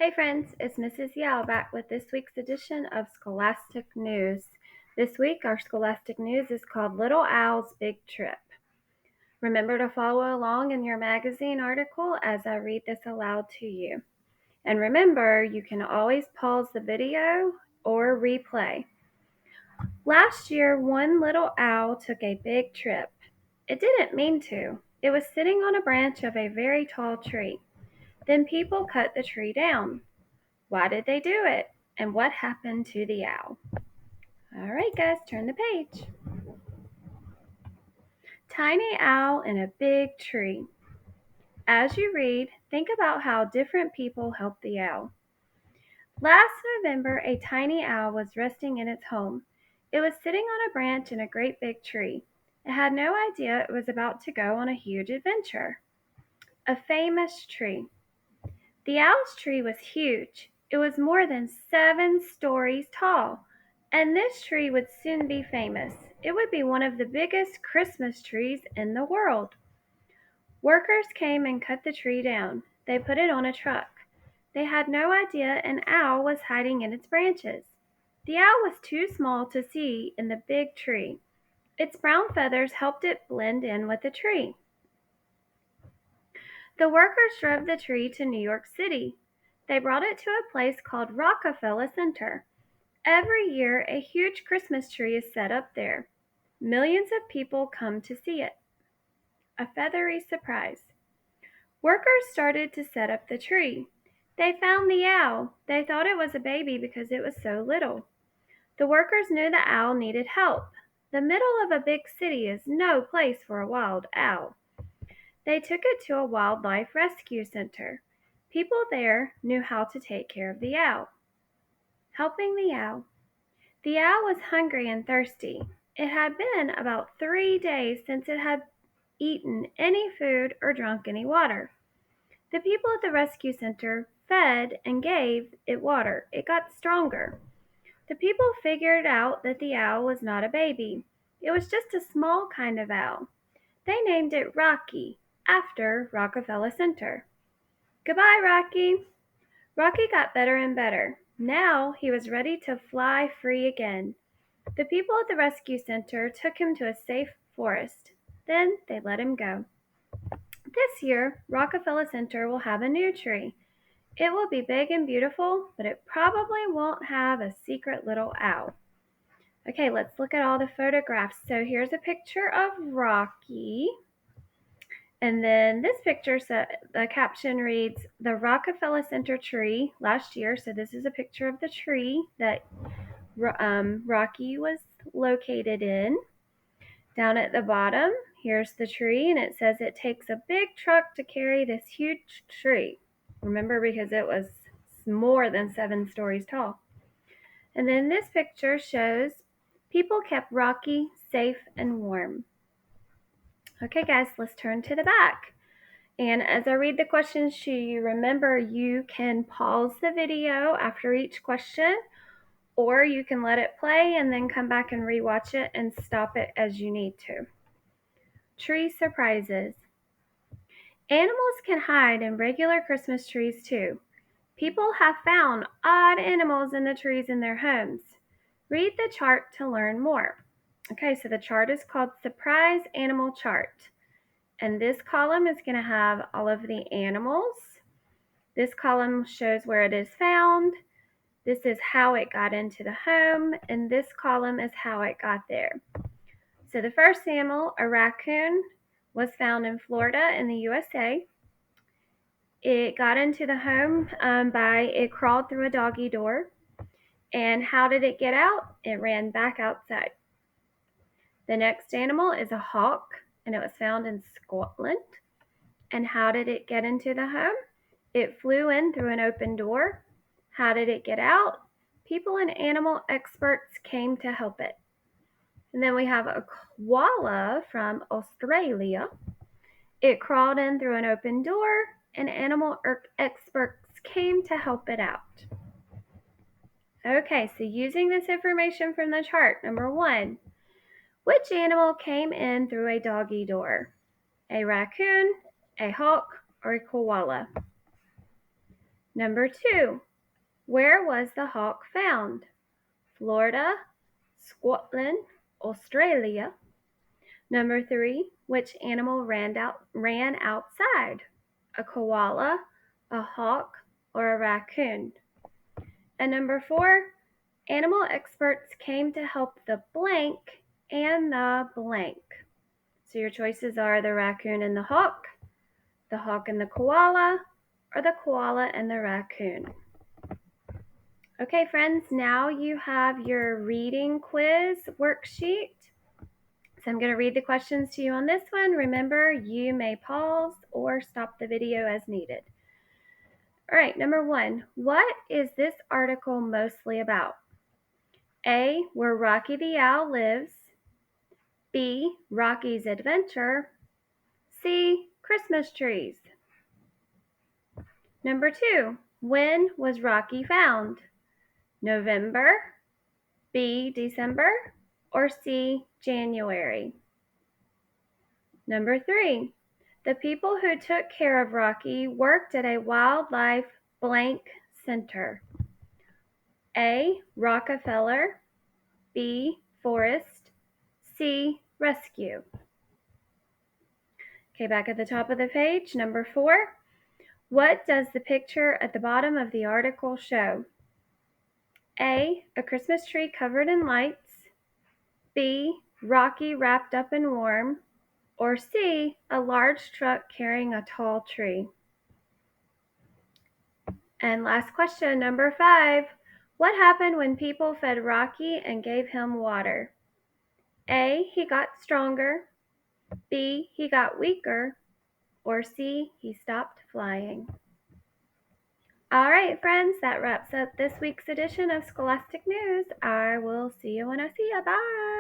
Hey friends, it's Mrs. Yao back with this week's edition of Scholastic News. This week our Scholastic News is called Little Owl's Big Trip. Remember to follow along in your magazine article as I read this aloud to you. And remember, you can always pause the video or replay. Last year, one little owl took a big trip. It didn't mean to. It was sitting on a branch of a very tall tree. Then people cut the tree down. Why did they do it? And what happened to the owl? All right, guys, turn the page. Tiny owl in a big tree. As you read, think about how different people helped the owl. Last November, a tiny owl was resting in its home. It was sitting on a branch in a great big tree. It had no idea it was about to go on a huge adventure. A famous tree. The owl's tree was huge. It was more than 7 stories tall, and this tree would soon be famous. It would be one of the biggest Christmas trees in the world. Workers came and cut the tree down. They put it on a truck. They had no idea an owl was hiding in its branches. The owl was too small to see in the big tree. Its brown feathers helped it blend in with the tree. The workers drove the tree to New York City. They brought it to a place called Rockefeller Center. Every year, a huge Christmas tree is set up there. Millions of people come to see it. A feathery surprise. Workers started to set up the tree. They found the owl. They thought it was a baby because it was so little. The workers knew the owl needed help. The middle of a big city is no place for a wild owl. They took it to a wildlife rescue center. People there knew how to take care of the owl. Helping the owl. The owl was hungry and thirsty. It had been about 3 days since it had eaten any food or drunk any water. The people at the rescue center fed and gave it water. It got stronger. The people figured out that the owl was not a baby. It was just a small kind of owl. They named it Rocky, after Rockefeller Center. Goodbye, Rocky. Rocky got better and better. Now he was ready to fly free again. The people at the rescue center took him to a safe forest. Then they let him go. This year, Rockefeller Center will have a new tree. It will be big and beautiful, but it probably won't have a secret little owl. Okay, let's look at all the photographs. So here's a picture of Rocky. And then this picture, the caption reads, "The Rockefeller Center tree last year." So this is a picture of the tree that Rocky was located in. Down at the bottom, here's the tree, and it says it takes a big truck to carry this huge tree. Remember, because it was more than 7 stories tall. And then this picture shows people kept Rocky safe and warm. Okay, guys, let's turn to the back. And as I read the questions to you, remember you can pause the video after each question, or you can let it play and then come back and rewatch it and stop it as you need to. Tree surprises. Animals can hide in regular Christmas trees too. People have found odd animals in the trees in their homes. Read the chart to learn more. Okay, so the chart is called Surprise Animal Chart. And this column is going to have all of the animals. This column shows where it is found. This is how it got into the home. And this column is how it got there. So the first animal, a raccoon, was found in Florida in the USA. It got into the home it crawled through a doggy door. And how did it get out? It ran back outside. The next animal is a hawk, and it was found in Scotland. And how did it get into the home? It flew in through an open door. How did it get out? People and animal experts came to help it. And then we have a koala from Australia. It crawled in through an open door, and animal experts came to help it out. Okay, so using this information from the chart, number 1, which animal came in through a doggy door? A raccoon, a hawk, or a koala? Number 2, where was the hawk found? Florida, Scotland, Australia. Number 3, which animal ran outside? A koala, a hawk, or a raccoon? And number 4, animal experts came to help the blank and the blank. So your choices are the raccoon and the hawk and the koala, or the koala and the raccoon. Okay, friends, now you have your reading quiz worksheet. So I'm going to read the questions to you on this one. Remember, you may pause or stop the video as needed. All right, number 1, what is this article mostly about? A, where Rocky the Owl lives. B, Rocky's adventure. C, Christmas trees. Number 2, when was Rocky found? November, B, December, or C, January? Number 3, the people who took care of Rocky worked at a wildlife blank center. A, Rockefeller, B, Forest, C, Rescue. Okay, back at the top of the page, number 4, what does the picture at the bottom of the article show? A, a Christmas tree covered in lights. B, Rocky wrapped up and warm. Or C, a large truck carrying a tall tree. And last question, number 5. What happened when people fed Rocky and gave him water? A, he got stronger. B, he got weaker. Or C, he stopped flying. All right, friends, that wraps up this week's edition of Scholastic News. I will see you when I see you. Bye.